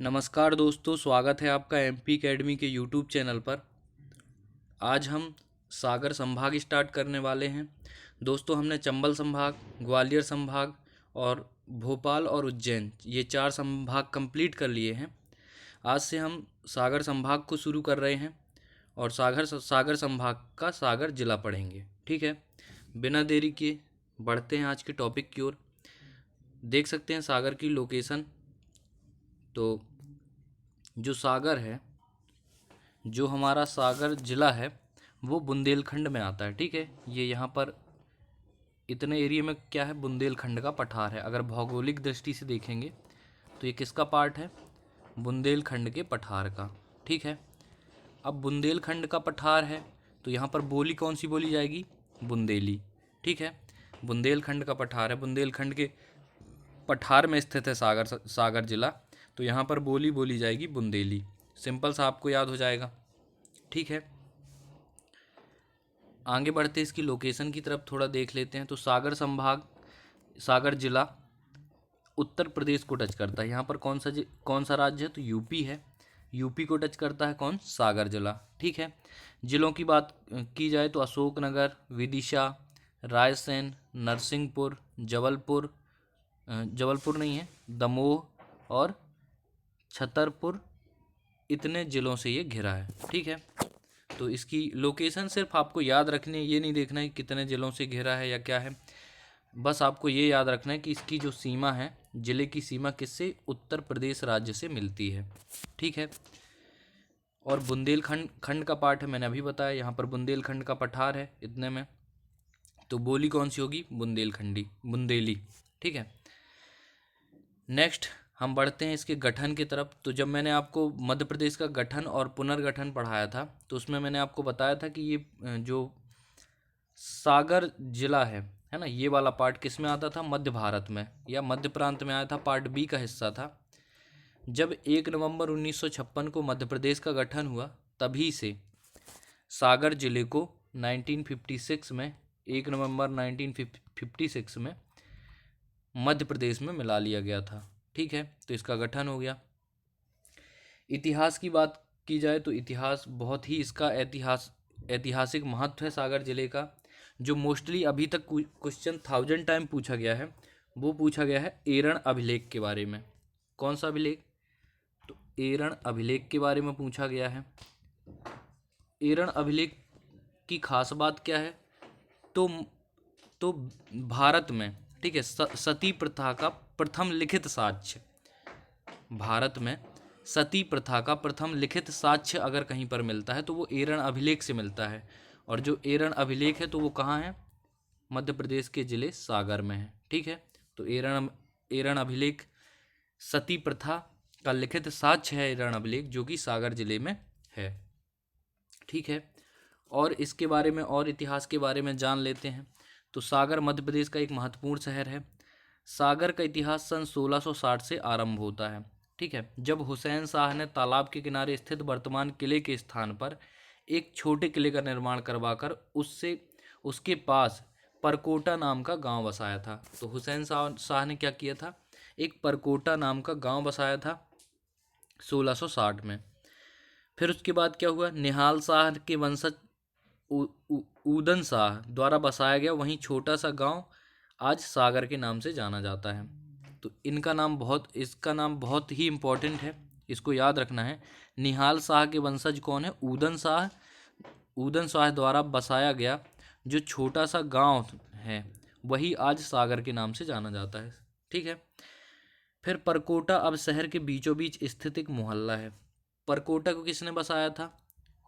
नमस्कार दोस्तों, स्वागत है आपका एमपी एकेडमी के यूट्यूब चैनल पर। आज हम सागर संभाग स्टार्ट करने वाले हैं। दोस्तों, हमने चंबल संभाग, ग्वालियर संभाग और भोपाल और उज्जैन ये 4 संभाग कंप्लीट कर लिए हैं। आज से हम सागर संभाग को शुरू कर रहे हैं और सागर संभाग का सागर जिला पढ़ेंगे। ठीक है, बिना देरी किए बढ़ते हैं आज के टॉपिक की ओर। देख सकते हैं सागर की लोकेशन। तो जो सागर है, जो हमारा सागर जिला है, वो बुंदेलखंड में आता है। ठीक है, ये यहाँ पर इतने एरिया में क्या है, बुंदेलखंड का पठार है। अगर भौगोलिक दृष्टि से देखेंगे तो ये किसका पार्ट है, बुंदेलखंड के पठार का। ठीक है, अब बुंदेलखंड का पठार है तो यहाँ पर बोली कौन सी बोली जाएगी, बुंदेली। ठीक है, बुंदेलखंड का पठार है, बुंदेलखंड के पठार में स्थित है सागर जिला, तो यहाँ पर बोली बोली जाएगी बुंदेली। सिंपल सा आपको याद हो जाएगा। ठीक है, आगे बढ़ते इसकी लोकेशन की तरफ थोड़ा देख लेते हैं। तो सागर संभाग, सागर जिला उत्तर प्रदेश को टच करता है। यहाँ पर कौन सा राज्य है, तो यूपी है। यूपी को टच करता है कौन, सागर जिला। ठीक है, जिलों की बात की जाए तो अशोकनगर, विदिशा, रायसेन, नरसिंहपुर, जबलपुर नहीं है, दमोह और छतरपुर, इतने ज़िलों से ये घिरा है। ठीक है, तो इसकी लोकेशन सिर्फ आपको याद रखनी है, ये नहीं देखना है कितने ज़िलों से घिरा है या क्या है। बस आपको ये याद रखना है कि इसकी जो सीमा है, ज़िले की सीमा किससे, उत्तर प्रदेश राज्य से मिलती है। ठीक है, और बुंदेलखंड का पार्ट है, मैंने अभी बताया। यहाँ पर बुंदेलखंड का पठार है इतने में, तो बोली कौन सी होगी, बुंदेली। ठीक है, नेक्स्ट हम बढ़ते हैं इसके गठन की तरफ। तो जब मैंने आपको मध्य प्रदेश का गठन और पुनर्गठन पढ़ाया था तो उसमें मैंने आपको बताया था कि ये जो सागर जिला है ना, ये वाला पार्ट किस में आता था, मध्य भारत में या मध्य प्रांत में आया था, पार्ट बी का हिस्सा था। जब 1 नवंबर 1956 को मध्य प्रदेश का गठन हुआ, तभी से सागर जिले को 1956 में, 1 नवंबर 1956 में मध्य प्रदेश में मिला लिया गया था। ठीक है, तो इसका गठन हो गया। इतिहास की बात की जाए तो इतिहास बहुत ही इसका ऐतिहासिक महत्व है सागर जिले का। जो मोस्टली अभी तक क्वेश्चन 1000 टाइम पूछा गया है, वो पूछा गया है एरण अभिलेख के बारे में। कौन सा अभिलेख, तो एरण अभिलेख के बारे में पूछा गया है। एरण अभिलेख की खास बात क्या है, तो भारत में, ठीक है, सती प्रथा का प्रथम लिखित साक्ष्य, भारत में सती प्रथा का प्रथम लिखित साक्ष्य अगर कहीं पर मिलता है तो वो एरण अभिलेख से मिलता है। और जो एरण अभिलेख है तो वो कहाँ है, मध्य प्रदेश के जिले सागर में है। ठीक है, तो एरण अभिलेख, सती प्रथा का लिखित साक्ष्य है एरण अभिलेख, जो कि सागर जिले में है। ठीक है, और इसके बारे में और इतिहास के बारे में जान लेते हैं। तो सागर मध्य प्रदेश का एक महत्वपूर्ण शहर है। सागर का इतिहास सन 1660 से आरंभ होता है। ठीक है, जब हुसैन शाह ने तालाब के किनारे स्थित वर्तमान किले के स्थान पर एक छोटे किले का निर्माण करवाकर उसके पास परकोटा नाम का गांव बसाया था। तो हुसैन शाह ने क्या किया था, एक परकोटा नाम का गांव बसाया था 1660 में। फिर उसके बाद क्या हुआ, निहाल शाह के वंशज उदन शाह द्वारा बसाया गया वहीं छोटा सा गांव आज सागर के नाम से जाना जाता है। तो इसका नाम बहुत ही इम्पोर्टेंट है, इसको याद रखना है। निहाल शाह के वंशज कौन है, उदन शाह द्वारा बसाया गया जो छोटा सा गांव है, वही आज सागर के नाम से जाना जाता है। ठीक है, फिर परकोटा अब शहर के बीचों बीच स्थित एक मोहल्ला है। परकोटा को किसने बसाया था,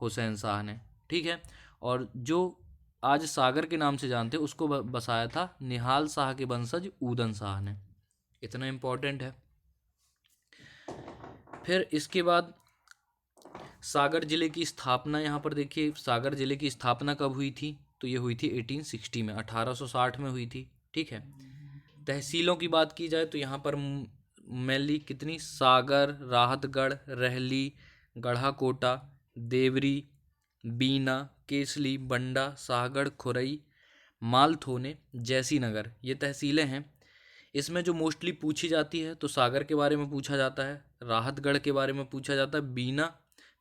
हुसैन शाह ने। ठीक है, और जो आज सागर के नाम से जानते हैं उसको बसाया था निहाल शाह के वंशज उदन शाह ने। इतना इम्पोर्टेंट है। फिर इसके बाद सागर जिले की स्थापना, यहाँ पर देखिए सागर जिले की स्थापना कब हुई थी, तो ये हुई थी 1860 में, 1860 में हुई थी। ठीक है, तहसीलों की बात की जाए तो यहाँ पर मेनली कितनी, सागर, राहतगढ़, रहली, गढ़ाकोटा, देवरी, बीना, केसली, बंडा, साहगढ़, खुरई, मालथोने, जैसी नगर, ये तहसीलें हैं। इसमें जो मोस्टली पूछी जाती है तो सागर के बारे में पूछा जाता है, राहतगढ़ के बारे में पूछा जाता है, बीना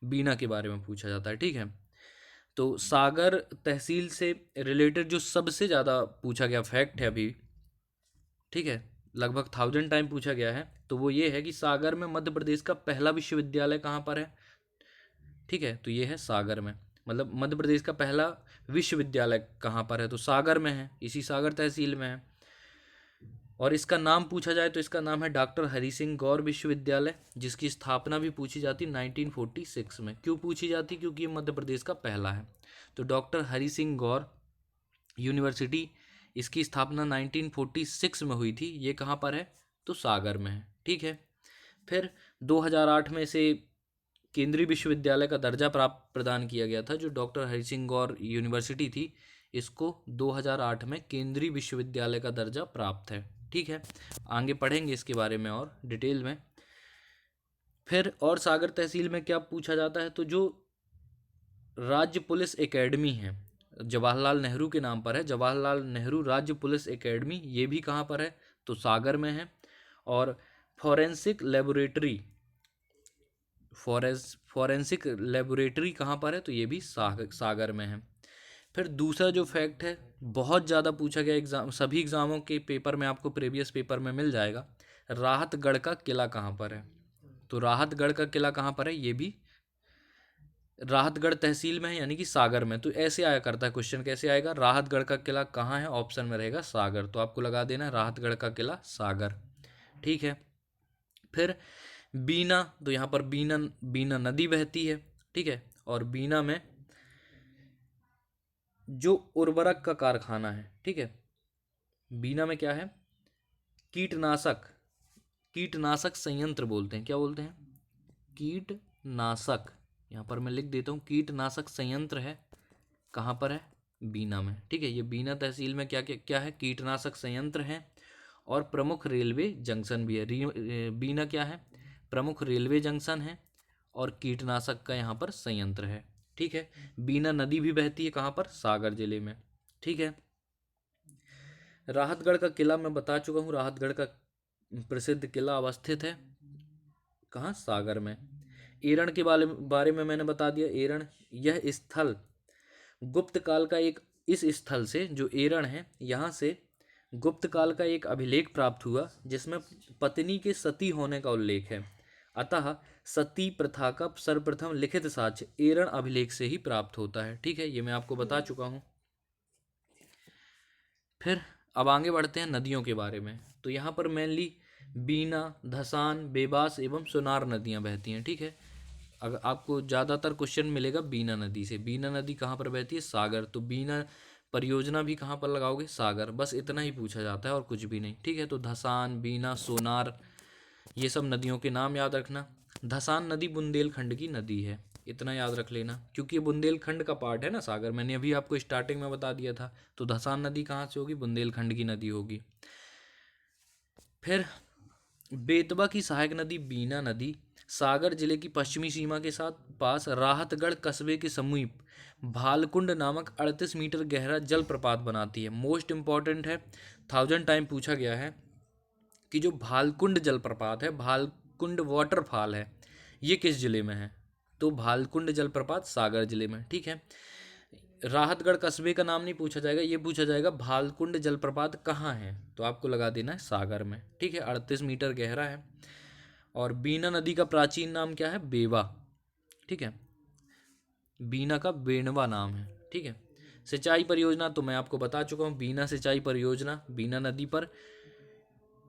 बीना के बारे में पूछा जाता है। ठीक है, तो सागर तहसील से रिलेटेड जो सबसे ज़्यादा पूछा गया फैक्ट है अभी, ठीक है, लगभग 1000 टाइम पूछा गया है, तो वो ये है कि सागर में मध्य प्रदेश का पहला विश्वविद्यालय कहाँ पर है। ठीक है, तो ये है सागर में, मतलब मध्य प्रदेश का पहला विश्वविद्यालय कहाँ पर है, तो सागर में है, इसी सागर तहसील में है। और इसका नाम पूछा जाए तो इसका नाम है डॉक्टर हरि सिंह गौर विश्वविद्यालय, जिसकी स्थापना भी पूछी जाती 1946 में। क्यों पूछी जाती, क्योंकि ये मध्य प्रदेश का पहला है। तो डॉक्टर हरि सिंह गौर यूनिवर्सिटी, इसकी स्थापना 1946 में हुई थी। ये कहाँ पर है, तो सागर में है। ठीक है, फिर 2008 में इसे केंद्रीय विश्वविद्यालय का दर्जा प्राप्त प्रदान किया गया था। जो डॉक्टर हरि सिंह गौर यूनिवर्सिटी थी, इसको 2008 में केंद्रीय विश्वविद्यालय का दर्जा प्राप्त है। ठीक है, आगे पढ़ेंगे इसके बारे में और डिटेल में। फिर और सागर तहसील में क्या पूछा जाता है, तो जो राज्य पुलिस एकेडमी है, जवाहरलाल नेहरू के नाम पर है, जवाहरलाल नेहरू राज्य पुलिस एकेडमी, ये भी कहाँ पर है, तो सागर में है। और फॉरेंसिक लेबोरेटरी, फॉरेंसिक लेबोरेटरी कहाँ पर है, तो ये भी सागर में है। फिर दूसरा जो फैक्ट है, बहुत ज़्यादा पूछा गया एग्जाम, सभी एग्जामों के पेपर में आपको प्रीवियस पेपर में मिल जाएगा, राहतगढ़ का किला कहाँ पर है। तो राहतगढ़ का किला कहाँ पर है, ये भी राहतगढ़ तहसील में है, यानी कि सागर में। तो ऐसे आया करता है क्वेश्चन, कैसे आएगा, राहतगढ़ का किला कहाँ है, ऑप्शन में रहेगा सागर, तो आपको लगा देना है राहतगढ़ का किला सागर। ठीक है, फिर बीना, तो यहाँ पर बीना बीना नदी बहती है। ठीक है, और बीना में जो उर्वरक का कारखाना है, ठीक है, बीना में क्या है, कीटनाशक कीटनाशक संयंत्र बोलते हैं, क्या बोलते हैं, कीटनाशक। यहाँ पर मैं लिख देता हूँ, कीटनाशक संयंत्र है कहाँ पर है, बीना में। ठीक है, ये बीना तहसील में क्या क्या क्या है, कीटनाशक संयंत्र है और प्रमुख रेलवे जंक्शन भी है। बीना क्या है, प्रमुख रेलवे जंक्शन है और कीटनाशक का यहाँ पर संयंत्र है। ठीक है, बीना नदी भी बहती है कहाँ पर, सागर जिले में। ठीक है, राहतगढ़ का किला मैं बता चुका हूँ, राहतगढ़ का प्रसिद्ध किला अवस्थित है कहाँ, सागर में। एरण के बारे में मैंने बता दिया। एरण, यह स्थल गुप्त काल का एक, इस स्थल से जो एरण है, यहाँ से गुप्त काल का एक अभिलेख प्राप्त हुआ, जिसमें पत्नी के सती होने का उल्लेख है। अतः सती प्रथा का सर्वप्रथम लिखित साक्ष्य एरण अभिलेख से ही प्राप्त होता है। ठीक है, ये मैं आपको बता चुका हूँ। फिर अब आगे बढ़ते हैं नदियों के बारे में। तो यहाँ पर मेनली बीना, धसान, बेबास एवं सोनार नदियाँ बहती हैं। ठीक है, अगर आपको ज़्यादातर क्वेश्चन मिलेगा बीना नदी से। बीना नदी कहाँ पर बहती है, सागर, तो बीना परियोजना भी कहाँ पर लगाओगे, सागर। बस इतना ही पूछा जाता है और कुछ भी नहीं। ठीक है, तो धसान, बीना, सोनार, ये सब नदियों के नाम याद रखना। धसान नदी बुंदेलखंड की नदी है, इतना याद रख लेना, क्योंकि ये बुंदेलखंड का पार्ट है ना सागर, मैंने अभी आपको स्टार्टिंग में बता दिया था। तो धसान नदी कहाँ से होगी, बुंदेलखंड की नदी होगी। फिर बेतवा की सहायक नदी बीना नदी सागर जिले की पश्चिमी सीमा के साथ पास राहतगढ़ कस्बे के समीप भालकुंड नामक 38 मीटर गहरा जल प्रपात बनाती है। मोस्ट इंपॉर्टेंट है, 1000 टाइम पूछा गया है कि जो भालकुंड जलप्रपात है, भालकुंड वाटरफॉल है, ये किस जिले में है, तो भालकुंड जलप्रपात सागर जिले में। ठीक है, राहतगढ़ कस्बे का नाम नहीं पूछा जाएगा, ये पूछा जाएगा भालकुंड जलप्रपात कहाँ है, तो आपको लगा देना है सागर में। ठीक है, 38 मीटर गहरा है। और बीना नदी का प्राचीन नाम क्या है, बेवा। ठीक है, बीना का बेनवा नाम है। ठीक है, सिंचाई परियोजना तो मैं आपको बता चुका हूँ, बीना सिंचाई परियोजना बीना नदी पर।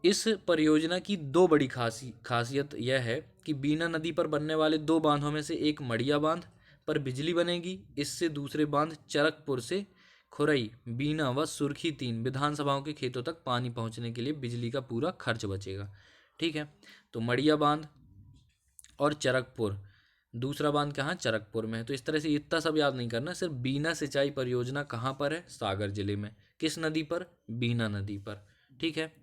इस परियोजना की दो बड़ी खासियत यह है कि बीना नदी पर बनने वाले दो बांधों में से एक मड़िया बांध पर बिजली बनेगी। इससे दूसरे बांध चरकपुर से खुरई, बीना व सुर्खी 3 विधानसभाओं के खेतों तक पानी पहुंचने के लिए बिजली का पूरा खर्च बचेगा। ठीक है, तो मड़िया बांध और चरकपुर, दूसरा बांध कहाँ, चरकपुर में है। तो इस तरह से इतना सब याद नहीं करना, सिर्फ बीना सिंचाई परियोजना कहाँ पर है, सागर जिले में। किस नदी पर, बीना नदी पर। ठीक है,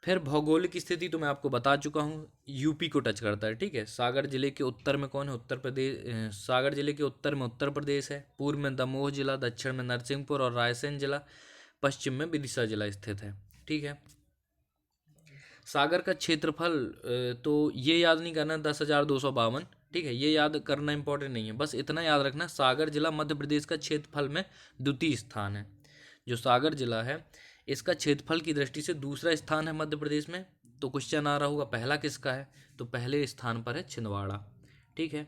फिर भौगोलिक स्थिति तो मैं आपको बता चुका हूँ, यूपी को टच करता है। ठीक है, सागर जिले के उत्तर में कौन है, उत्तर प्रदेश। सागर जिले के उत्तर में उत्तर प्रदेश है, पूर्व में दमोह जिला, दक्षिण में नरसिंहपुर और रायसेन जिला, पश्चिम में विदिशा जिला स्थित है। ठीक है, सागर का क्षेत्रफल तो ये याद नहीं करना 10,252, ठीक है, ये याद करना इंपॉर्टेंट नहीं है, बस इतना याद रखना सागर जिला मध्य प्रदेश का क्षेत्रफल में द्वितीय स्थान है। जो सागर जिला है इसका क्षेत्रफल की दृष्टि से दूसरा स्थान है मध्य प्रदेश में। तो क्वेश्चन आ रहा होगा पहला किसका है, तो पहले स्थान पर है छिंदवाड़ा, ठीक है।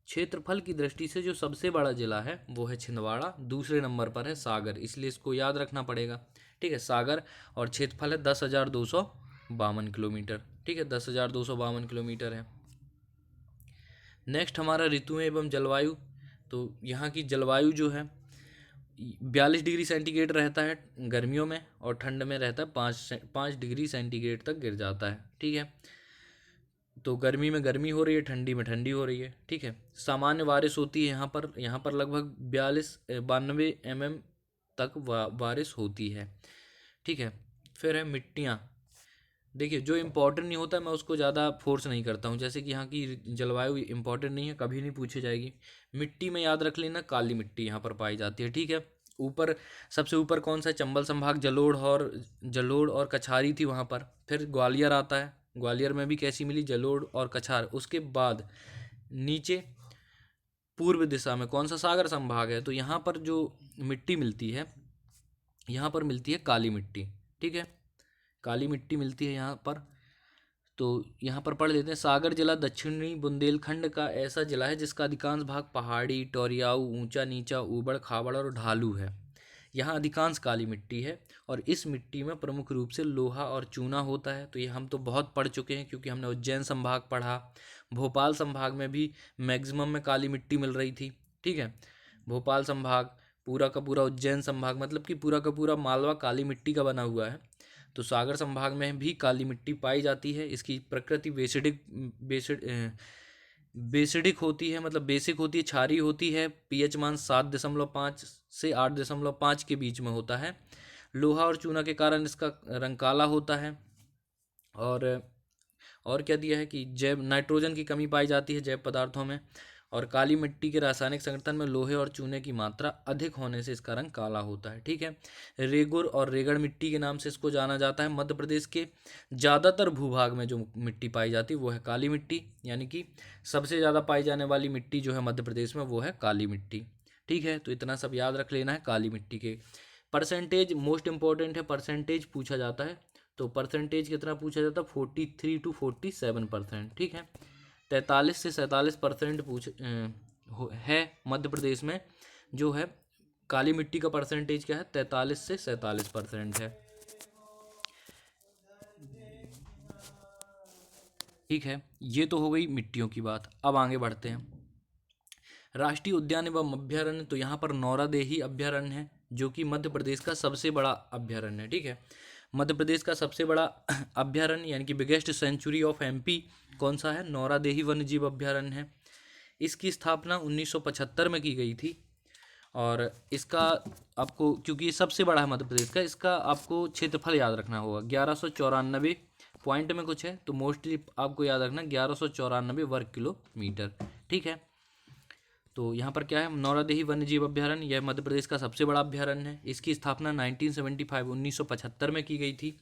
क्षेत्रफल की दृष्टि से जो सबसे बड़ा जिला है वो है छिंदवाड़ा, दूसरे नंबर पर है सागर, इसलिए इसको याद रखना पड़ेगा, ठीक है। सागर और क्षेत्रफल है 10,252 किलोमीटर, ठीक है, 10,252 किलोमीटर है। नेक्स्ट हमारा ऋतुएं एवं जलवायु। तो यहाँ की जलवायु जो है 42 डिग्री सेंटीग्रेड रहता है गर्मियों में, और ठंड में रहता है 5 डिग्री सेंटीग्रेड तक गिर जाता है, ठीक है। तो गर्मी में गर्मी हो रही है, ठंडी में ठंडी हो रही है, ठीक है। सामान्य बारिश होती है यहाँ पर लगभग 92 mm तक बारिश होती है, ठीक है। फिर है मिट्टियाँ। देखिए जो इम्पोर्टेंट नहीं होता मैं उसको ज़्यादा फोर्स नहीं करता हूँ, जैसे कि यहाँ की जलवायु इम्पोर्टेंट नहीं है, कभी नहीं पूछी जाएगी। मिट्टी में याद रख लेना काली मिट्टी यहाँ पर पाई जाती है, ठीक है। ऊपर सबसे ऊपर कौन सा है, चंबल संभाग, जलोढ़ और कछारी थी वहाँ पर। फिर ग्वालियर आता है, ग्वालियर में भी कैसी मिली, जलोढ़ और कछार। उसके बाद नीचे पूर्व दिशा में कौन सा, सागर संभाग है, तो यहाँ पर जो मिट्टी मिलती है, यहाँ पर मिलती है काली मिट्टी, ठीक है, काली मिट्टी मिलती है यहाँ पर। तो यहाँ पर पढ़ लेते हैं, सागर जिला दक्षिणी बुंदेलखंड का ऐसा जिला है जिसका अधिकांश भाग पहाड़ी, टोरियाऊ, ऊंचा नीचा, ऊबड़ खाबड़ और ढालू है। यहाँ अधिकांश काली मिट्टी है और इस मिट्टी में प्रमुख रूप से लोहा और चूना होता है। तो ये हम तो बहुत पढ़ चुके हैं क्योंकि हमने उज्जैन संभाग पढ़ा, भोपाल संभाग में भी मैक्सिमम में काली मिट्टी मिल रही थी, ठीक है। भोपाल संभाग, पूरा का पूरा उज्जैन संभाग, मतलब कि पूरा का पूरा मालवा काली मिट्टी का बना हुआ है। तो सागर संभाग में भी काली मिट्टी पाई जाती है। इसकी प्रकृति बेसिडिक होती है, मतलब बेसिक होती है, क्षारीय होती है। पीएच मान 7.5 से 8.5 के बीच में होता है। लोहा और चूना के कारण इसका रंग काला होता है। और क्या दिया है कि जैव नाइट्रोजन की कमी पाई जाती है जैव पदार्थों में। और काली मिट्टी के रासायनिक संगठन में लोहे और चूने की मात्रा अधिक होने से इसका रंग काला होता है, ठीक है। रेगुर और रेगड़ मिट्टी के नाम से इसको जाना जाता है। मध्य प्रदेश के ज़्यादातर भूभाग में जो मिट्टी पाई जाती है वो है काली मिट्टी, यानी कि सबसे ज़्यादा पाई जाने वाली मिट्टी जो है मध्य प्रदेश में वो है काली मिट्टी, ठीक है। तो इतना सब याद रख लेना है काली मिट्टी के। परसेंटेज मोस्ट इंपॉर्टेंट है, परसेंटेज पूछा जाता है। तो परसेंटेज कितना पूछा जाता है, 43 to 47%, ठीक है। 43 से 47% है मध्य प्रदेश में जो है काली मिट्टी का परसेंटेज क्या है, 43 से 47% है, ठीक है। ये तो हो गई मिट्टियों की बात। अब आगे बढ़ते हैं, राष्ट्रीय उद्यान एवं अभ्यारण्य। तो यहाँ पर नौरादेही अभ्यारण्य है जो कि मध्य प्रदेश का सबसे बड़ा अभ्यारण्य है, ठीक है। मध्य प्रदेश का सबसे बड़ा अभ्यारण्य यानी कि बिगेस्ट सेंचुरी ऑफ एमपी कौन सा है, नौरादेही वन्यजीव अभ्यारण्य है। इसकी स्थापना 1975 में की गई थी। और इसका आपको, क्योंकि ये सबसे बड़ा है मध्य प्रदेश का, इसका आपको क्षेत्रफल याद रखना होगा 1194 पॉइंट में कुछ है, तो मोस्टली आपको याद रखना 1194 वर्ग किलोमीटर, ठीक है। तो यहाँ पर क्या है, नौरादेही वन्यजीव अभ्यारण्य, यह मध्य प्रदेश का सबसे बड़ा अभ्यारण्य है। इसकी स्थापना 1975 में की गई थी।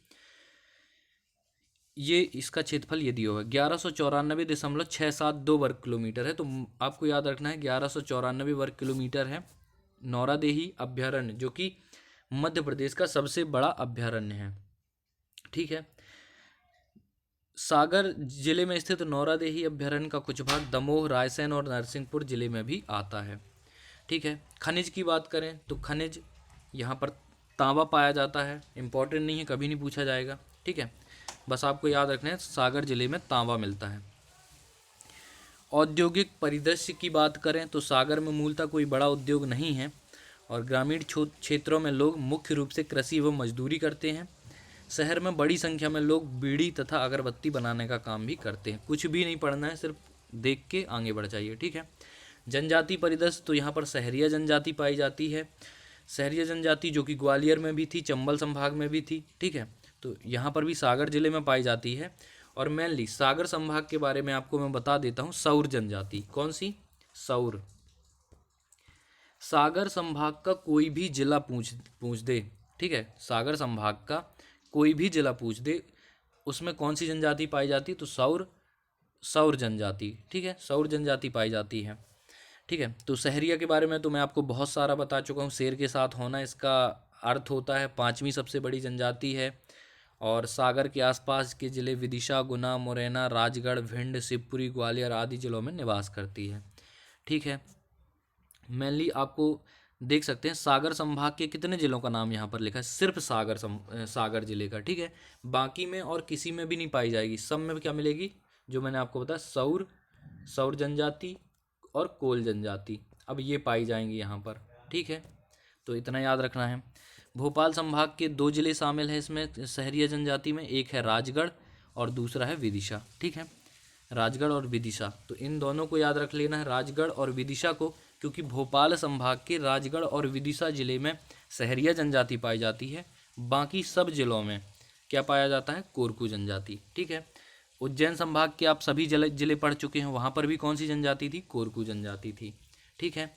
ये इसका क्षेत्रफल ये दिया हुआ है 1194.672 वर्ग किलोमीटर है। तो आपको याद रखना है 1194 वर्ग किलोमीटर है नौरादेही अभ्यारण्य, जो कि मध्य प्रदेश का सबसे बड़ा अभ्यारण्य है, ठीक है। सागर जिले में स्थित नौरादेही अभ्यारण्य का कुछ भाग दमोह, रायसेन और नरसिंहपुर जिले में भी आता है, ठीक है। खनिज की बात करें तो खनिज यहाँ पर तांबा पाया जाता है, इंपॉर्टेंट नहीं है, कभी नहीं पूछा जाएगा, ठीक है। बस आपको याद रखना है सागर जिले में तांबा मिलता है। औद्योगिक परिदृश्य की बात करें तो सागर में मूलतः कोई बड़ा उद्योग नहीं है और ग्रामीण क्षेत्रों में लोग मुख्य रूप से कृषि एवं मजदूरी करते हैं। शहर में बड़ी संख्या में लोग बीड़ी तथा अगरबत्ती बनाने का काम भी करते हैं। कुछ भी नहीं पढ़ना है, सिर्फ देख के आगे बढ़ जाइए, ठीक है। जनजाति परिदृश्य, तो यहाँ पर सहरिया जनजाति पाई जाती है। सहरिया जनजाति जो कि ग्वालियर में भी थी, चंबल संभाग में भी थी, ठीक है। तो यहाँ पर भी सागर जिले में पाई जाती है। और मेनली सागर संभाग के बारे में आपको मैं बता देता हूँ, सौर जनजाति। कौन सी, सौर। सागर संभाग का कोई भी जिला पूछ दे, ठीक है, सागर संभाग का कोई भी जिला पूछ दे, उसमें कौन सी जनजाति पाई जाती है, तो सौर जनजाति, ठीक है, सौर जनजाति पाई जाती है। ठीक है, तो सहरिया के बारे में तो मैं आपको बहुत सारा बता चुका हूँ। शेर के साथ होना इसका अर्थ होता है, पांचवी सबसे बड़ी जनजाति है, और सागर के आसपास के ज़िले विदिशा, गुना, मुरैना, राजगढ़, भिंड, शिवपुरी, ग्वालियर आदि ज़िलों में निवास करती है। ठीक है, मेनली आपको देख सकते हैं सागर संभाग के कितने ज़िलों का नाम यहाँ पर लिखा है, सिर्फ सागर ज़िले का। ठीक है, बाकी में और किसी में भी नहीं पाई जाएगी, सब में क्या मिलेगी, जो मैंने आपको बताया सौर जनजाति और कोल जनजाति, अब ये पाई जाएंगी यहाँ पर। ठीक है, तो इतना याद रखना है। भोपाल संभाग के 2 जिले शामिल हैं इसमें सहरिया जनजाति में, एक है राजगढ़ और दूसरा है विदिशा। ठीक है, राजगढ़ और विदिशा, तो इन दोनों को याद रख लेना है, राजगढ़ और विदिशा को, क्योंकि भोपाल संभाग के राजगढ़ और विदिशा जिले में सहरिया जनजाति पाई जाती है, बाकी सब जिलों में क्या पाया जाता है, कोरकू जनजाति। ठीक है, उज्जैन संभाग के आप सभी जिले पढ़ चुके हैं, वहाँ पर भी कौन सी जनजाति थी, कोरकू जनजाति थी। ठीक है,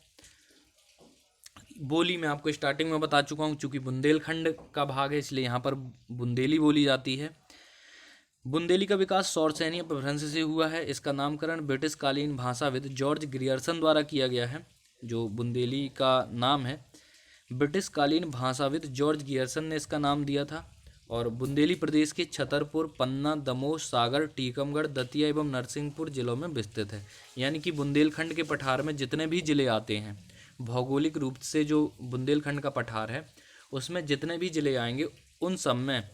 बोली मैं आपको स्टार्टिंग में बता चुका हूँ, चूँकि बुंदेलखंड का भाग है इसलिए यहाँ पर बुंदेली बोली जाती है। बुंदेली का विकास सौरसैनी अपभ्रंश से हुआ है। इसका नामकरण ब्रिटिश कालीन भाषाविद जॉर्ज ग्रियर्सन द्वारा किया गया है। जो बुंदेली का नाम है, ब्रिटिश कालीन भाषाविद जॉर्ज गियर्सन ने इसका नाम दिया था, और बुंदेली प्रदेश के छतरपुर, पन्ना, दमोह, सागर, टीकमगढ़, दतिया एवं नरसिंहपुर जिलों में विस्तृत है। यानी कि बुंदेलखंड के पठार में जितने भी जिले आते हैं, भौगोलिक रूप से जो बुंदेलखंड का पठार है उसमें जितने भी जिले आएंगे उन सब में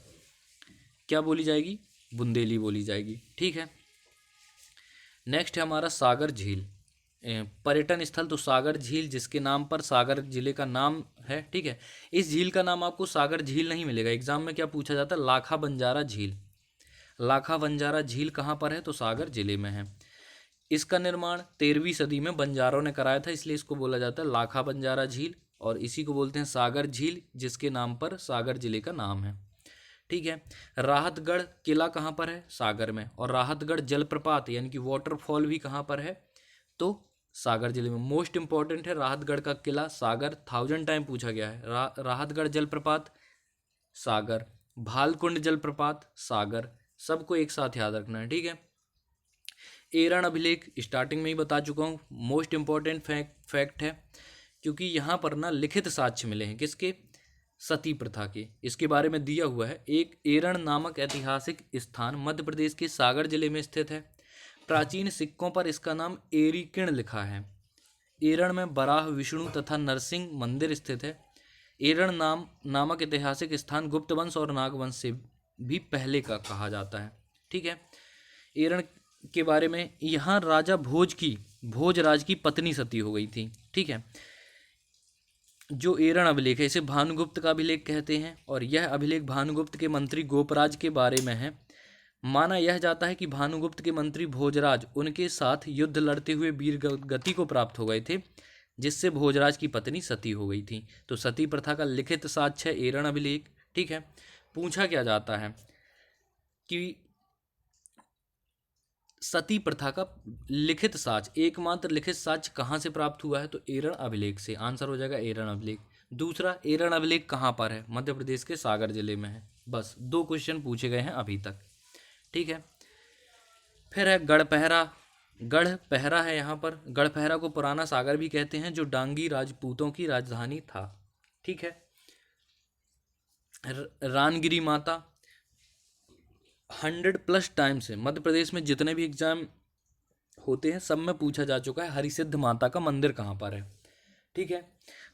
क्या बोली जाएगी, बुंदेली बोली जाएगी। ठीक है, नेक्स्ट है हमारा सागर झील, पर्यटन स्थल, तो सागर झील जिसके नाम पर सागर जिले का नाम है। ठीक है, इस झील का नाम आपको सागर झील नहीं मिलेगा, एग्जाम में क्या पूछा जाता है, लाखा बंजारा झील। लाखा बंजारा झील कहाँ पर है, तो सागर जिले में है। इसका निर्माण 13वीं सदी में बंजारों ने कराया था, इसलिए इसको बोला जाता है लाखा बंजारा झील, और इसी को बोलते हैं सागर झील, जिसके नाम पर सागर जिले का नाम है। ठीक है, राहतगढ़ किला कहाँ पर है, सागर में, और राहतगढ़ जलप्रपात यानी कि वाटरफॉल भी कहाँ पर है, तो सागर जिले में। मोस्ट इंपॉर्टेंट है राहतगढ़ का किला, सागर, 1000 टाइम पूछा गया है। राहतगढ़ जलप्रपात सागर, भालकुंड जलप्रपात सागर, सबको एक साथ याद रखना है। ठीक है, एरण अभिलेख स्टार्टिंग में ही बता चुका हूँ, मोस्ट इंपॉर्टेंट फैक्ट है, क्योंकि यहाँ पर ना लिखित साक्ष्य मिले हैं, किसके, सती प्रथा के। इसके बारे में दिया हुआ है, एक एरण नामक ऐतिहासिक स्थान मध्य प्रदेश के सागर जिले में स्थित है। प्राचीन सिक्कों पर इसका नाम एरिकिण लिखा है। एरण में बराह, विष्णु तथा नरसिंह मंदिर स्थित है। एरण नामक ऐतिहासिक स्थान गुप्त वंश और नागवंश से भी पहले का कहा जाता है। ठीक है, एरण के बारे में, यहाँ राजा भोजराज की पत्नी सती हो गई थी। ठीक है, जो एरण अभिलेख है इसे भानुगुप्त का अभिलेख कहते हैं, और यह अभिलेख भानुगुप्त के मंत्री गोपराज के बारे में है। माना यह जाता है कि भानुगुप्त के मंत्री भोजराज उनके साथ युद्ध लड़ते हुए वीर गति को प्राप्त हो गए थे, जिससे भोजराज की पत्नी सती हो गई थी। तो सती प्रथा का लिखित साक्ष्य है एरण अभिलेख। ठीक है, पूछा क्या जाता है कि सती प्रथा का लिखित साक्ष्य, एकमात्र लिखित साक्ष्य कहाँ से प्राप्त हुआ है, तो एरण अभिलेख से। आंसर हो जाएगा एरण अभिलेख। दूसरा, एरण अभिलेख कहाँ पर है, मध्य प्रदेश के सागर जिले में है। बस 2 क्वेश्चन पूछे गए हैं अभी तक। ठीक है, फिर है गढ़पहरा है यहाँ पर। गढ़पहरा को पुराना सागर भी कहते हैं, जो डांगी राजपूतों की राजधानी था। ठीक है, रानगिरी माता 100+ टाइम से मध्य प्रदेश में जितने भी एग्जाम होते हैं सब में पूछा जा चुका है, हरिसिद्ध माता का मंदिर कहाँ पर है। ठीक है,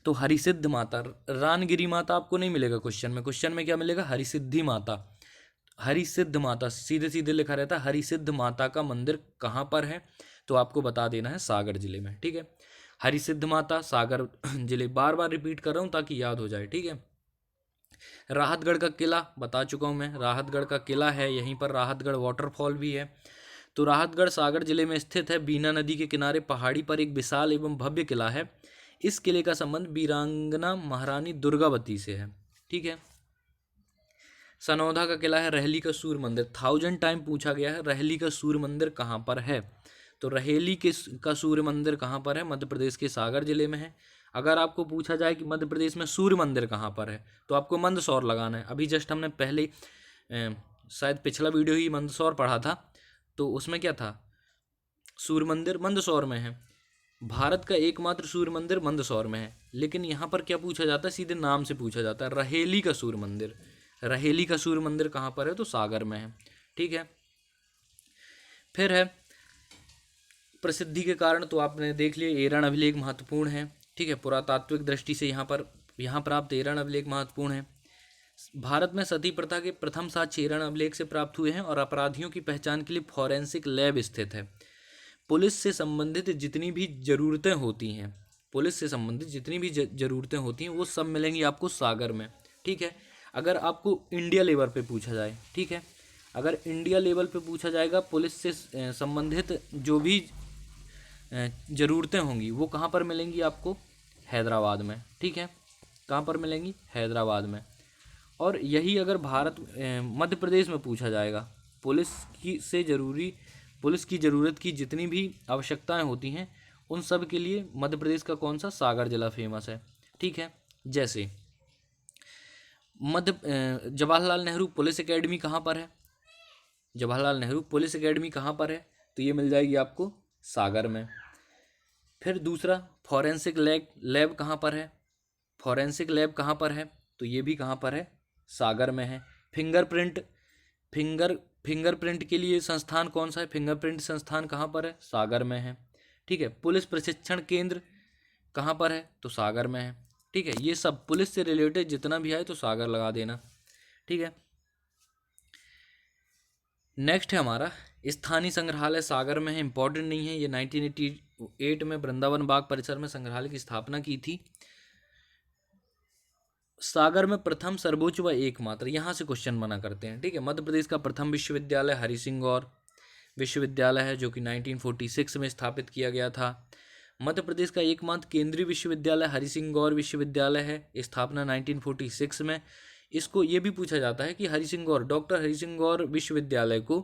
तो हरिसिद्ध माता, रानगिरी माता आपको नहीं मिलेगा क्वेश्चन में। क्वेश्चन में क्या मिलेगा, हरिसिद्धि माता। हरिसिद्ध माता सीधे सीधे लिखा रहता है, हरिसिद्ध माता का मंदिर कहाँ पर है, तो आपको बता देना है सागर जिले में। ठीक है, हरिसिद्ध माता सागर जिले, बार बार रिपीट कर रहा हूँ ताकि याद हो जाए। ठीक है, राहतगढ़ का किला बता चुका हूँ मैं, राहतगढ़ का किला है, यहीं पर राहतगढ़ वाटरफॉल भी है। तो राहतगढ़ सागर जिले में स्थित है, बीना नदी के किनारे पहाड़ी पर एक विशाल एवं भव्य किला है। इस किले का संबंध वीरांगना महारानी दुर्गावती से है। ठीक है, सनौधा का किला है, रहली का सूर्य मंदिर 1000 टाइम पूछा गया है, रहली का सूर्य मंदिर कहाँ पर है, तो रहेली का सूर्य मंदिर कहाँ पर है, मध्य प्रदेश के सागर जिले में है। अगर आपको पूछा जाए कि मध्य प्रदेश में सूर्य मंदिर कहाँ पर है, तो आपको मंदसौर लगाना है। अभी जस्ट हमने पहले शायद पिछला वीडियो ही मंदसौर पढ़ा था, तो उसमें क्या था, सूर्य मंदिर मंदसौर में है। भारत का एकमात्र सूर्य मंदिर मंदसौर में है, लेकिन यहाँ पर क्या पूछा जाता है, सीधे नाम से पूछा जाता है, रहेली का सूर्य मंदिर। रहेली का सूर्य मंदिर कहाँ पर है, तो सागर में है। ठीक है, फिर है प्रसिद्धि के कारण, तो आपने देख लिया एरण अभिलेख महत्वपूर्ण है। ठीक है, पुरातात्विक दृष्टि से यहाँ प्राप्त एरण अभिलेख महत्वपूर्ण है। भारत में सती प्रथा के प्रथम साक्ष्य एरण अभिलेख से प्राप्त हुए हैं और अपराधियों की पहचान के लिए फॉरेंसिक लैब स्थित है। पुलिस से संबंधित जितनी भी ज़रूरतें होती हैं, वो सब मिलेंगी आपको सागर में। ठीक है, अगर आपको इंडिया लेवल पे पूछा जाए, ठीक है, अगर इंडिया लेवल पे पूछा जाएगा पुलिस से संबंधित जो भी ज़रूरतें होंगी वो कहाँ पर मिलेंगी आपको, हैदराबाद में। ठीक है, कहाँ पर मिलेंगी, हैदराबाद में। और यही अगर मध्य प्रदेश में पूछा जाएगा, पुलिस की ज़रूरत की जितनी भी आवश्यकताएं होती हैं उन सब के लिए मध्य प्रदेश का कौन सा, सागर जिला फेमस है। ठीक है, जैसे जवाहरलाल नेहरू पुलिस एकेडमी कहाँ पर है, जवाहरलाल नेहरू पुलिस एकेडमी कहाँ पर है, तो ये मिल जाएगी आपको सागर में। फिर दूसरा, फॉरेंसिक लैब कहाँ पर है, फॉरेंसिक लैब कहाँ पर है, तो ये भी कहाँ पर है, सागर में है। फिंगरप्रिंट के लिए संस्थान कौन सा है, फिंगरप्रिंट संस्थान कहाँ पर है, सागर में है। ठीक है, पुलिस प्रशिक्षण केंद्र कहाँ पर है, तो सागर में है। ठीक है, ये सब पुलिस से रिलेटेड जितना भी आए तो सागर लगा देना। ठीक है, नेक्स्ट है हमारा स्थानीय संग्रहालय सागर में है, इंपॉर्टेंट नहीं है, ये 1988 में वृंदावन बाग परिसर में संग्रहालय की स्थापना की थी। सागर में प्रथम, सर्वोच्च व एकमात्र, यहाँ से क्वेश्चन बना करते हैं। ठीक है, मध्य प्रदेश का प्रथम विश्वविद्यालय हरि सिंह गौर विश्वविद्यालय है, जो कि 1946 में स्थापित किया गया था। मध्य प्रदेश का एकमात्र केंद्रीय विश्वविद्यालय हरि सिंह गौर विश्वविद्यालय है, स्थापना 1946 में। इसको ये भी पूछा जाता है कि डॉक्टर हरि सिंह गौर विश्वविद्यालय को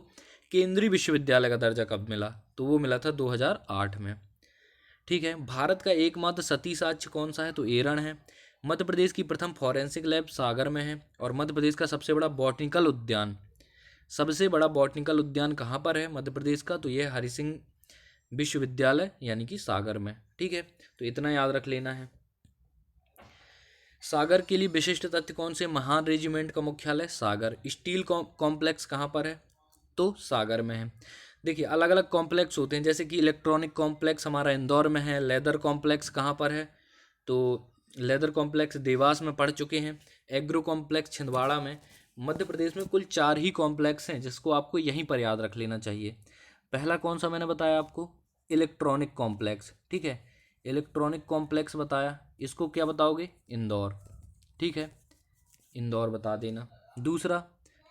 केंद्रीय विश्वविद्यालय का दर्जा कब मिला, तो वो मिला था 2008 में। ठीक है, भारत का एकमात्र सती साक्ष्य कौन सा है, तो एरण है। मध्य प्रदेश की प्रथम फॉरेंसिक लैब सागर में है। और मध्य प्रदेश का सबसे बड़ा बॉटनिकल उद्यान कहाँ पर है मध्य प्रदेश का, तो यह हरि सिंह विश्वविद्यालय यानी कि सागर में। ठीक है, तो इतना याद रख लेना है। सागर के लिए विशिष्ट तथ्य कौन से, महान रेजिमेंट का मुख्यालय सागर। स्टील कॉम्प्लेक्स कहाँ पर है, तो सागर में है। देखिए, अलग अलग कॉम्प्लेक्स होते हैं, जैसे कि इलेक्ट्रॉनिक कॉम्प्लेक्स हमारा इंदौर में है। लेदर कॉम्प्लेक्स कहाँ पर है, तो लेदर कॉम्प्लेक्स देवास में पढ़ चुके हैं। एग्रो कॉम्प्लेक्स छिंदवाड़ा में। मध्य प्रदेश में कुल 4 ही कॉम्प्लेक्स हैं जिसको आपको यहीं पर याद रख लेना चाहिए। पहला कौन सा मैंने बताया आपको, इलेक्ट्रॉनिक कॉम्प्लेक्स। ठीक है, इलेक्ट्रॉनिक कॉम्प्लेक्स बताया, इसको क्या बताओगे, इंदौर। ठीक है, इंदौर बता देना। दूसरा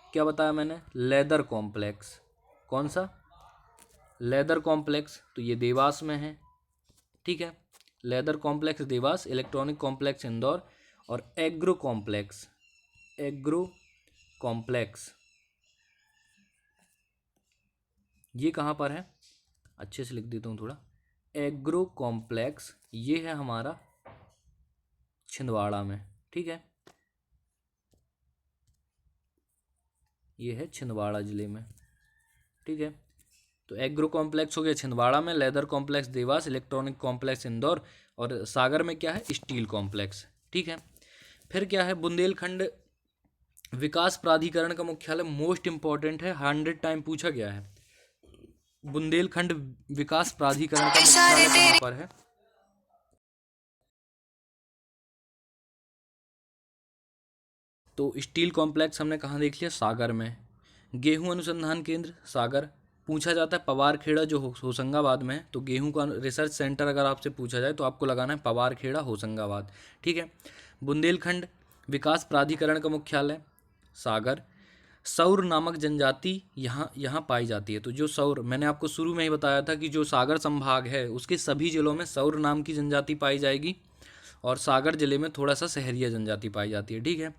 क्या बताया मैंने, लेदर कॉम्प्लेक्स। कौन सा, लेदर कॉम्प्लेक्स, तो ये देवास में है। ठीक है, leather complex Dewas, electronic complex Indore. और एग्रो कॉम्प्लेक्स ये कहाँ पर है, अच्छे से लिख देता हूँ थोड़ा। एग्रो कॉम्प्लेक्स ये है हमारा छिंदवाड़ा में। ठीक है, ये है छिंदवाड़ा जिले में। ठीक है, तो एग्रो कॉम्प्लेक्स हो गया छिंदवाड़ा में, leather complex Dewas, electronic complex Indore, और सागर में क्या है, स्टील कॉम्प्लेक्स। ठीक है, फिर क्या है, बुंदेलखंड विकास प्राधिकरण का मुख्यालय, मोस्ट इंपॉर्टेंट है, 100 टाइम पूछा गया है। बुंदेलखंड विकास प्राधिकरण का मुख्यालय कहाँ पर है, तो स्टील कॉम्प्लेक्स हमने कहाँ देख लिया, सागर में। गेहूं अनुसंधान केंद्र सागर। पूछा जाता है पवारखेड़ा जो होशंगाबाद में है, तो गेहूं का रिसर्च सेंटर अगर आपसे पूछा जाए तो आपको लगाना है पवारखेड़ा होशंगाबाद। ठीक है, बुंदेलखंड विकास प्राधिकरण का मुख्यालय सागर। सौर नामक जनजाति यहाँ पाई जाती है। तो जो सौर, मैंने आपको शुरू में ही बताया था कि जो सागर संभाग है उसके सभी जिलों में सौर नाम की जनजाति पाई जाएगी, और सागर जिले में थोड़ा सा सहरिया जनजाति पाई जाती है। ठीक है,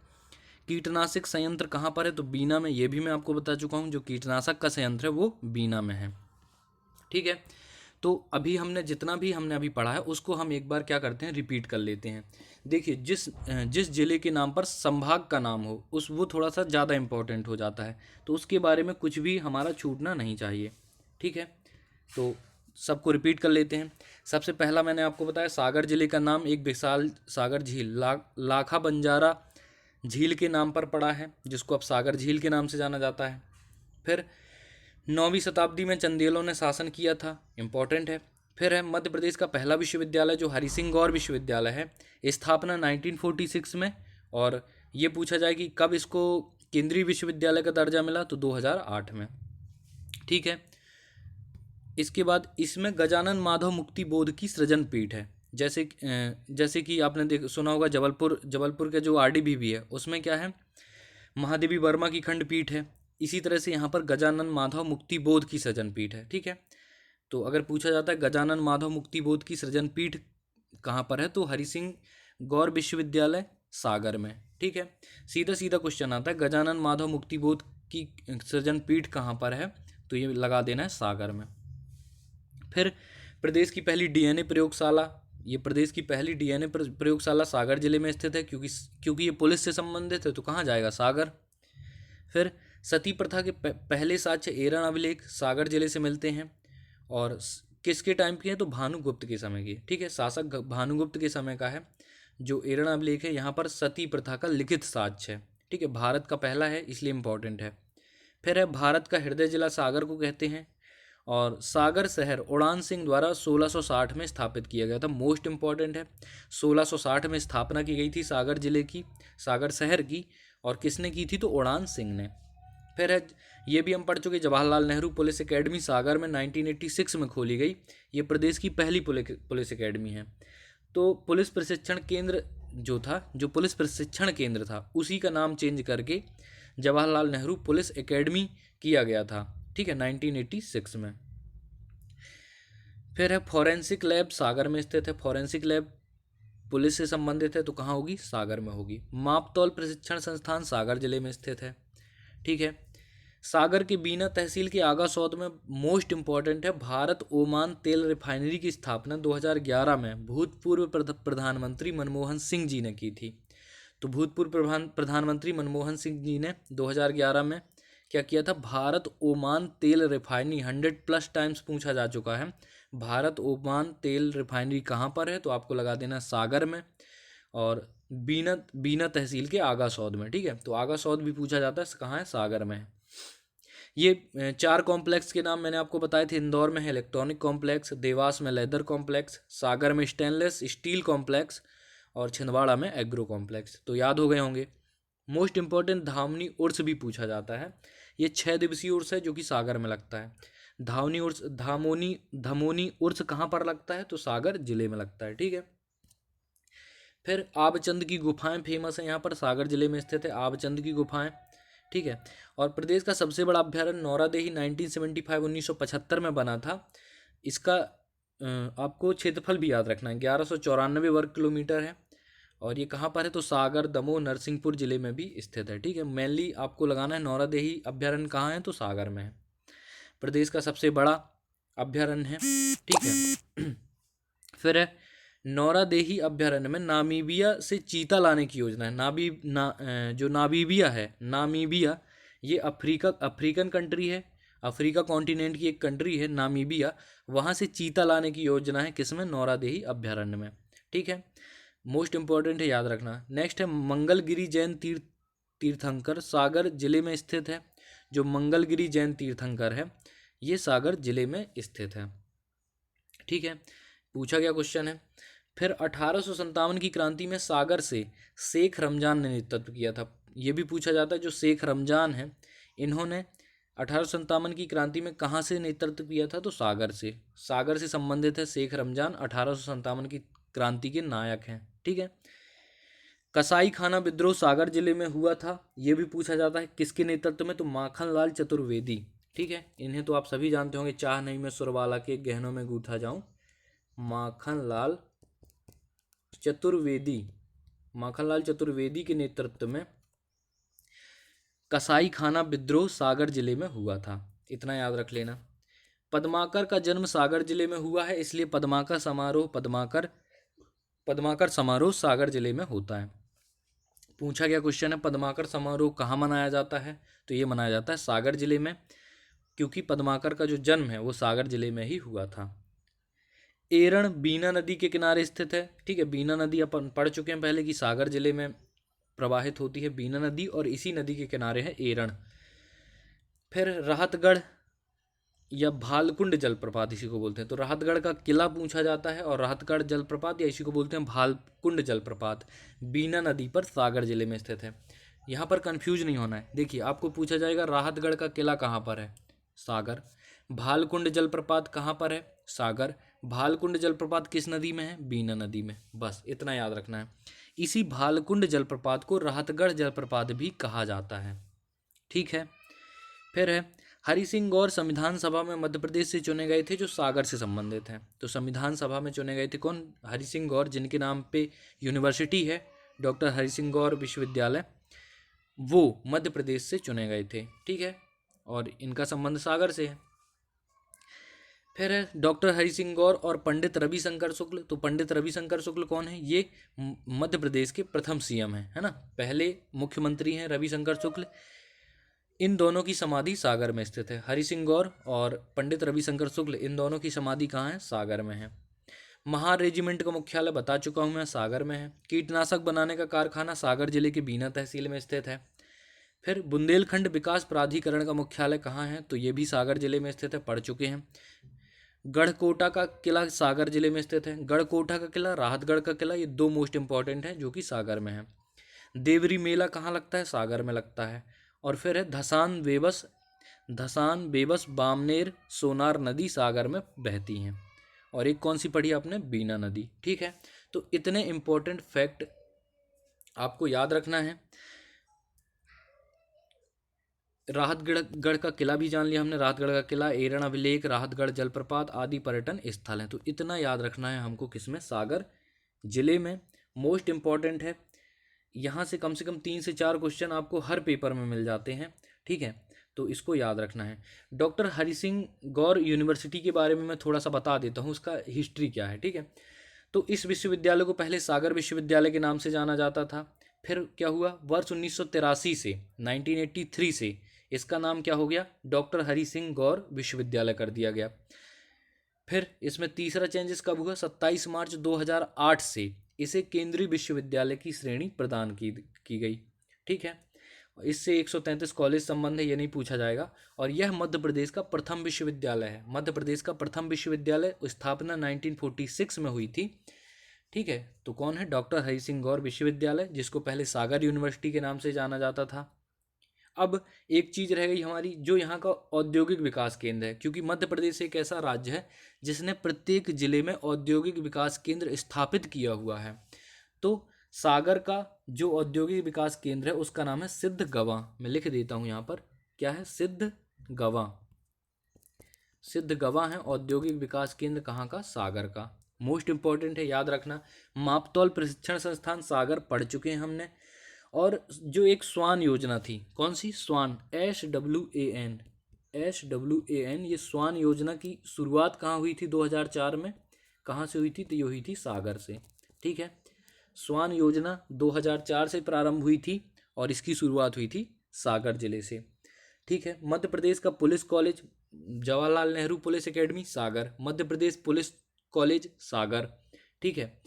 कीटनाशक संयंत्र कहाँ पर है, तो बीना में। ये भी मैं आपको बता चुका हूँ, जो कीटनाशक का संयंत्र है वो बीना में है। ठीक है, तो अभी हमने जितना भी हमने अभी पढ़ा है उसको हम एक बार क्या करते हैं, रिपीट कर लेते हैं। देखिए, जिस जिले के नाम पर संभाग का नाम हो उस वो थोड़ा सा ज़्यादा इम्पोर्टेंट हो जाता है, तो उसके बारे में कुछ भी हमारा छूटना नहीं चाहिए। ठीक है, तो सबको रिपीट कर लेते हैं। सबसे पहला मैंने आपको बताया, सागर जिले का नाम एक विशाल सागर झील लाखा बंजारा झील के नाम पर पड़ा है, जिसको अब सागर झील के नाम से जाना जाता है। फिर 9वीं शताब्दी में चंदेलों ने शासन किया था, इम्पोर्टेंट है। फिर है मध्य प्रदेश का पहला विश्वविद्यालय जो हरि सिंह गौर विश्वविद्यालय है, स्थापना 1946 में। और ये पूछा जाए कि कब इसको केंद्रीय विश्वविद्यालय का दर्जा मिला, तो 2008 में। ठीक है, इसके बाद इसमें गजानन माधव मुक्ति बोध की सृजन पीठ है। जैसे कि आपने सुना होगा जबलपुर के जो RDBB है उसमें क्या है, महादेवी वर्मा की खंडपीठ है। इसी तरह से यहाँ पर गजानन माधव मुक्ति बोध की सृजन पीठ है। ठीक है, तो अगर पूछा जाता है गजानन माधव मुक्ति बोध की सृजन पीठ कहाँ पर है, तो हरि सिंह गौर विश्वविद्यालय सागर में। ठीक है, सीधा सीधा क्वेश्चन आता है, गजानन माधव मुक्ति बोध की सृजन पीठ कहाँ पर है, तो ये लगा देना है सागर में। फिर प्रदेश की पहली DNA प्रयोगशाला, ये प्रदेश की पहली DNA प्रयोगशाला सागर जिले में स्थित है, क्योंकि ये पुलिस से संबंधित है, तो कहाँ जाएगा, सागर। फिर सती प्रथा के पहले साक्ष्य एरन अभिलेख सागर जिले से मिलते हैं, और किसके टाइम के हैं, तो भानुगुप्त के समय की। ठीक है, शासक भानुगुप्त के समय का है जो एरन अभिलेख है, यहाँ पर सती प्रथा का लिखित साक्ष्य है। ठीक है, भारत का पहला है इसलिए इम्पोर्टेंट है। फिर है भारत का हृदय जिला सागर को कहते हैं, और सागर शहर उड़ान सिंह द्वारा 1660 में स्थापित किया गया था, मोस्ट इम्पॉर्टेंट है। 1660 में स्थापना की गई थी सागर जिले की, सागर शहर की, और किसने की थी, तो उड़ान सिंह ने। फिर है, ये भी हम पढ़ चुके, जवाहरलाल नेहरू पुलिस एकेडमी सागर में 1986 में खोली गई, ये प्रदेश की पहली पुलिस एकेडमी है। तो पुलिस प्रशिक्षण केंद्र जो पुलिस प्रशिक्षण केंद्र था उसी का नाम चेंज करके जवाहरलाल नेहरू पुलिस एकेडमी किया गया था। ठीक है, 1986 में। फिर है फॉरेंसिक लैब सागर में स्थित है, फॉरेंसिक लैब पुलिस से संबंधित है, तो कहाँ होगी, सागर में होगी। मापतौल प्रशिक्षण संस्थान सागर जिले में स्थित है। ठीक है, सागर के बीना तहसील के आगासौद में मोस्ट इम्पॉर्टेंट है, भारत ओमान तेल रिफाइनरी की स्थापना 2011 में भूतपूर्व प्रधानमंत्री मनमोहन सिंह जी ने की थी। तो भूतपूर्व प्रधानमंत्री मनमोहन सिंह जी ने 2011 में क्या किया था, भारत ओमान तेल रिफाइनरी 100+ टाइम्स पूछा जा चुका है, भारत ओमान तेल रिफाइनरी कहाँ पर है, तो आपको लगा देना सागर में, और बीना तहसील के आगासौद में। ठीक है, तो आगासौद भी पूछा जाता है, कहाँ है, सागर में है। ये 4 कॉम्प्लेक्स के नाम मैंने आपको बताए थे, इंदौर में है इलेक्ट्रॉनिक कॉम्प्लेक्स, देवास में लेदर कॉम्प्लेक्स, सागर में स्टेनलेस स्टील कॉम्प्लेक्स, और छिंदवाड़ा में एग्रो कॉम्प्लेक्स। तो याद हो गए होंगे। मोस्ट इम्पॉर्टेंट धामनी उर्स भी पूछा जाता है, ये 6 दिवसीय उर्स है जो कि सागर में लगता है। धमोनी उर्स कहाँ पर लगता है, तो सागर जिले में लगता है। ठीक है, फिर आबचंद की गुफाएं फेमस है, यहाँ पर सागर जिले में स्थित है आबचंद की गुफाएं। ठीक है, और प्रदेश का सबसे बड़ा अभ्यारण्य नौरादेही 1975 में बना था। इसका आपको क्षेत्रफल भी याद रखना है, 1194 वर्ग किलोमीटर है, और ये कहाँ पर है, तो सागर, दमोह, नरसिंहपुर जिले में भी स्थित है। ठीक है, मेनली आपको लगाना है नौरादेही अभ्यारण्य कहाँ है, तो सागर में है, प्रदेश का सबसे बड़ा अभ्यारण्य है। ठीक है, फिर है नौरादेही अभ्यारण्य में नामीबिया से चीता लाने की योजना है। जो नामीबिया ये अफ्रीकन कंट्री है, अफ्रीका कॉन्टिनेंट की एक कंट्री है नामीबिया, वहाँ से चीता लाने की योजना है, किसमें, नौरादेही अभ्यारण्य में। ठीक है, मोस्ट इंपॉर्टेंट है, याद रखना। नेक्स्ट है मंगलगिरी जैन तीर्थंकर सागर जिले में स्थित है, जो मंगलगिरी जैन तीर्थंकर है ये सागर जिले में स्थित है। ठीक है, पूछा गया क्वेश्चन है। फिर 1857 की क्रांति में सागर से शेख रमजान ने नेतृत्व किया था, ये भी पूछा जाता है। जो शेख रमजान है इन्होंने 1857 की क्रांति में कहाँ से नेतृत्व किया था, तो सागर से संबंधित है शेख रमजान, 1857 की क्रांति के नायक हैं। ठीक है, कसाई खाना विद्रोह सागर जिले में हुआ था, ये भी पूछा जाता है, किसके नेतृत्व में, तो माखनलाल चतुर्वेदी। ठीक है, इन्हें तो आप सभी जानते होंगे, चाह नहीं मैं सुरबाला के गहनों में गूंथा जाऊं, माखनलाल चतुर्वेदी के नेतृत्व में कसाई खाना विद्रोह सागर जिले में हुआ था, इतना याद रख लेना। पद्माकर का जन्म सागर जिले में हुआ है, इसलिए पद्माकर समारोह सागर जिले में होता है। पूछा गया क्वेश्चन है पद्माकर समारोह कहाँ मनाया जाता है, तो ये मनाया जाता है सागर जिले में, क्योंकि पद्माकर का जो जन्म है वो सागर जिले में ही हुआ था। एरण बीना नदी के किनारे स्थित है। ठीक है, बीना नदी अपन पढ़ चुके हैं पहले कि सागर जिले में प्रवाहित होती है बीना नदी, और इसी नदी के किनारे है एरण। फिर राहतगढ़ या भालकुंड जलप्रपात इसी को बोलते हैं, तो राहतगढ़ का किला पूछा जाता है, और राहतगढ़ जलप्रपात या इसी को बोलते हैं भालकुंड जलप्रपात, बीना नदी पर सागर जिले में स्थित है। यहाँ पर कंफ्यूज नहीं होना है। देखिए आपको पूछा जाएगा राहतगढ़ का किला कहाँ पर है, सागर। भालकुंड जलप्रपात कहाँ पर है, सागर। भालकुंड जलप्रपात किस नदी में है, बीना नदी में। बस इतना याद रखना है। इसी भालकुंड जलप्रपात को राहतगढ़ जलप्रपात भी कहा जाता है। ठीक है, फिर है हरि सिंह गौर संविधान सभा में मध्य प्रदेश से चुने गए थे जो सागर से संबंधित हैं। तो संविधान सभा में चुने गए थे कौन, हरि सिंह गौर, जिनके नाम पे यूनिवर्सिटी है डॉक्टर हरि सिंह गौर विश्वविद्यालय, वो मध्य प्रदेश से चुने गए थे। ठीक है, और इनका संबंध सागर से है। फिर है डॉक्टर हरि सिंह गौर और पंडित रविशंकर शुक्ल। तो पंडित रविशंकर शुक्ल कौन है, ये मध्य प्रदेश के प्रथम सीएम है ना, पहले मुख्यमंत्री हैं रविशंकर शुक्ल। इन दोनों की समाधि सागर में स्थित है। हरि सिंह गौर और पंडित रविशंकर शुक्ल, इन दोनों की समाधि कहाँ है, सागर में है। महार रेजिमेंट का मुख्यालय बता चुका हूँ मैं, सागर में है। कीटनाशक बनाने का कारखाना सागर जिले के बीना तहसील में स्थित है। फिर बुंदेलखंड विकास प्राधिकरण का मुख्यालय कहाँ है, तो ये भी सागर जिले में स्थित है, पढ़ चुके हैं। गढ़कोटा का किला सागर जिले में स्थित है। गढ़कोटा का किला, राहतगढ़ का किला, ये दो मोस्ट इंपॉर्टेंट हैं जो कि सागर में है। देवरी मेला कहाँ लगता है, सागर में लगता है। और फिर है धसान बेबस बामनेर सोनार नदी सागर में बहती हैं। और एक कौन सी पढ़ी आपने, बीना नदी। ठीक है, तो इतने इंपॉर्टेंट फैक्ट आपको याद रखना है। राहतगढ़ का किला भी जान लिया हमने, राहतगढ़ का किला, एरण अभिलेख, राहतगढ़ जलप्रपात आदि पर्यटन स्थल हैं। तो इतना याद रखना है हमको, किसमें, सागर जिले में। मोस्ट इंपॉर्टेंट है, यहाँ से कम 3 से 4 क्वेश्चन आपको हर पेपर में मिल जाते हैं। ठीक है, तो इसको याद रखना है। डॉक्टर हरि सिंह गौर यूनिवर्सिटी के बारे में मैं थोड़ा सा बता देता हूँ, उसका हिस्ट्री क्या है। ठीक है, तो इस विश्वविद्यालय को पहले सागर विश्वविद्यालय के नाम से जाना जाता था। फिर क्या हुआ, वर्ष 1983 से 1983 से इसका नाम क्या हो गया, डॉक्टर हरि सिंह गौर विश्वविद्यालय कर दिया गया। फिर इसमें तीसरा चेंजेस कब हुआ, 27 मार्च 2008 से इसे केंद्रीय विश्वविद्यालय की श्रेणी प्रदान की गई। ठीक है, इससे 133 कॉलेज संबंध है, ये नहीं पूछा जाएगा। और यह मध्य प्रदेश का प्रथम विश्वविद्यालय है। मध्य प्रदेश का प्रथम विश्वविद्यालय स्थापना 1946 में हुई थी। ठीक है, तो कौन है, डॉक्टर हरि सिंह गौर विश्वविद्यालय, जिसको पहले सागर यूनिवर्सिटी के नाम से जाना जाता था। अब एक चीज़ रह गई हमारी, जो यहाँ का औद्योगिक विकास केंद्र है, क्योंकि मध्य प्रदेश एक ऐसा राज्य है जिसने प्रत्येक जिले में औद्योगिक विकास केंद्र स्थापित किया हुआ है। तो सागर का जो औद्योगिक विकास केंद्र है उसका नाम है सिद्धगवां। मैं लिख देता हूँ यहाँ पर, क्या है, सिद्धगवां। सिद्धगवां है औद्योगिक विकास केंद्र कहाँ का, सागर का। मोस्ट इंपॉर्टेंट है, याद रखना। मापतौल प्रशिक्षण संस्थान सागर पढ़ चुके हैं हमने। और जो एक स्वान योजना थी, कौन सी, स्वान, SWAN, ये स्वान योजना की शुरुआत कहाँ हुई थी, 2004 में। कहाँ से हुई थी, तो ये हुई थी सागर से। ठीक है, स्वान योजना 2004 से प्रारंभ हुई थी और इसकी शुरुआत हुई थी सागर जिले से। ठीक है, मध्य प्रदेश का police college, Jawaharlal Nehru Police Academy, Sagar. Madhya Pradesh police college, Sagar. ठीक है,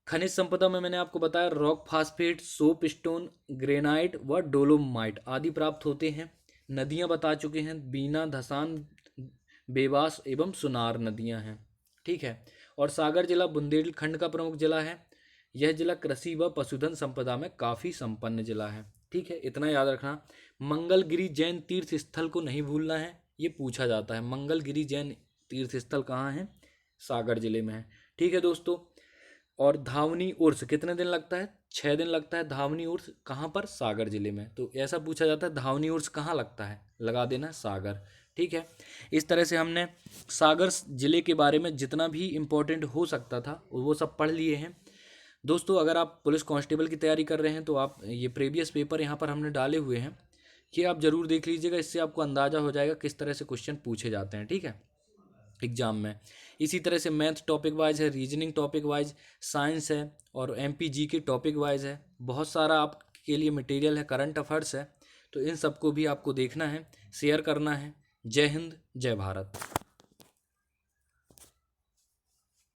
खनिज संपदा में मैंने आपको बताया rock phosphate, soap stone, granite व डोलोमाइट आदि प्राप्त होते हैं। नदियां बता चुके हैं, बीना, धसान, बेवास एवं सुनार नदियां हैं। ठीक है, और सागर जिला बुंदेलखंड का प्रमुख जिला है। यह जिला कृषि व पशुधन संपदा में काफ़ी संपन्न जिला है। ठीक है, इतना याद रखना। मंगलगिरी जैन तीर्थ स्थल को नहीं भूलना है, ये पूछा जाता है। मंगलगिरी जैन तीर्थ स्थल कहाँ है, सागर जिले में है। ठीक है दोस्तों, और धावनी उर्स कितने दिन लगता है, 6 दिन लगता है। धावनी उर्स कहाँ पर, सागर जिले में। तो ऐसा पूछा जाता है, धावनी उर्स कहाँ लगता है, लगा देना सागर। ठीक है, इस तरह से हमने सागर जिले के बारे में जितना भी इम्पोर्टेंट हो सकता था वो सब पढ़ लिए हैं। दोस्तों, अगर आप पुलिस कांस्टेबल की तैयारी कर रहे हैं तो आप ये प्रीवियस पेपर यहाँ पर हमने डाले हुए हैं, कि आप ज़रूर देख लीजिएगा। इससे आपको अंदाज़ा हो जाएगा किस तरह से क्वेश्चन पूछे जाते हैं। ठीक है। एग्ज़ाम में। इसी तरह से मैथ टॉपिक वाइज है, रीजनिंग टॉपिक वाइज, साइंस है और MPG के टॉपिक वाइज है। बहुत सारा आपके लिए मटेरियल है, करंट अफेयर्स है। तो इन सबको भी आपको देखना है, शेयर करना है। जय हिंद, जय भारत।